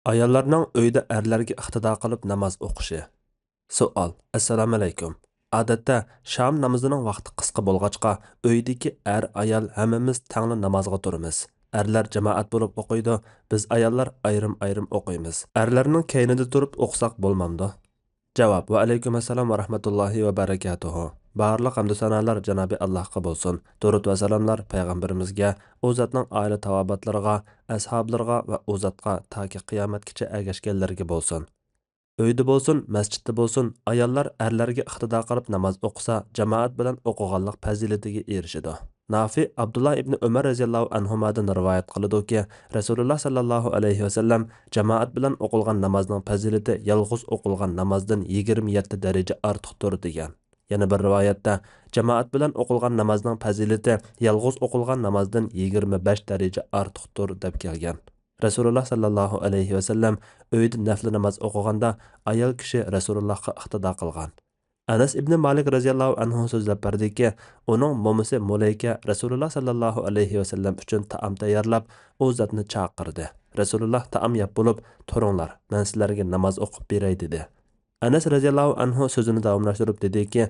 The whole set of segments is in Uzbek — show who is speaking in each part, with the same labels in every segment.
Speaker 1: Ayollarning uyda erlarga iqtido qilib namoz o'qishi. Savol. Assalomu alaykum. Odatda shom namozining vaqti qisqa bo'lg'achqa, uydagi ayol hammamiz tangli namozga turamiz. Erlar jamoat bo'lib o'qiydi, biz ayollar ayrim-ayrim o'qiymiz. Erlarning keynida turib o'qisak bo'lmamdi? Javob. Va alaykum assalom va rahmatullohi va barakatuhu. Barliq hamd sanolar Janobi Allohga bo'lsin. Durud va salomlar payg'ambarimizga, u zotning oila tavobatlariga, ashablariga va u zotga toki qiyomatgacha ergashganlarga bo'lsin. Uyda bo'lsin, masjidda bo'lsin, ayollar erlarga iqtido qilib namoz o'qisa, jamoat bilan o'qiganlik fazilatiga erishadi. Nafi Abdullah ibn Umar raziyallohu anhumadan rivoyat qiladi-ki, Rasululloh sallallohu alayhi vasallam jamoat bilan o'qilgan namozning fazilati yolg'iz o'qilgan namozdan 27 daraja ortiqdir degan. Yana bir rivoyatda jamoat bilan o'qilgan namozning fazilati yolg'iz o'qilgan namozdan 25 daraja ortiqdir deb kelgan. Rasululloh sallallohu alayhi vasallam uyda nafl namoz o'qiganda ayol kishi Rasulullohga iqtido qilgan. Anas ibn Malik radhiyallohu anhu so'zlab berdiki, uning momisi Mulayka Rasululloh sallallohu alayhi vasallam uchun taom tayyorlab, u zotni chaqirdi. Rasululloh taom yeb bo'lib, "Turinglar, men sizlarga namoz o'qib beray" dedi. Anas radhiyallohu anhu so'zini davomlashtirib dediki,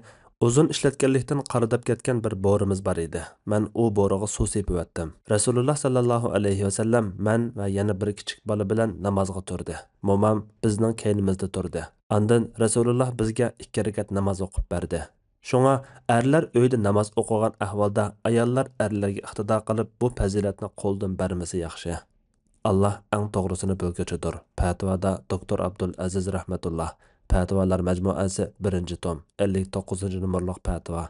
Speaker 1: uzun ishlatganlikdan qaridab ketgan bir bo'rimiz bor edi. Men u bo'riga suv sepib etdim. Rasululloh sallallohu alayhi vasallam men va yana bir kichik bola bilan namozga turdi. Momam bizning keynimizda turdi. Ondan Rasululloh bizga 2 rakat namoz o'qib berdi. Shunga erlar uyda namoz o'qigan ahvolda ayollar erlarga iqtido qilib bu fazilatni qo'ldan bermasa yaxshi. Allah eng to'g'risini bilguchidir. Fatvoda Doktor Abdul Aziz rahmatulloh. Fatvolar majmuasi 1-tom 59 numurliq fatvo.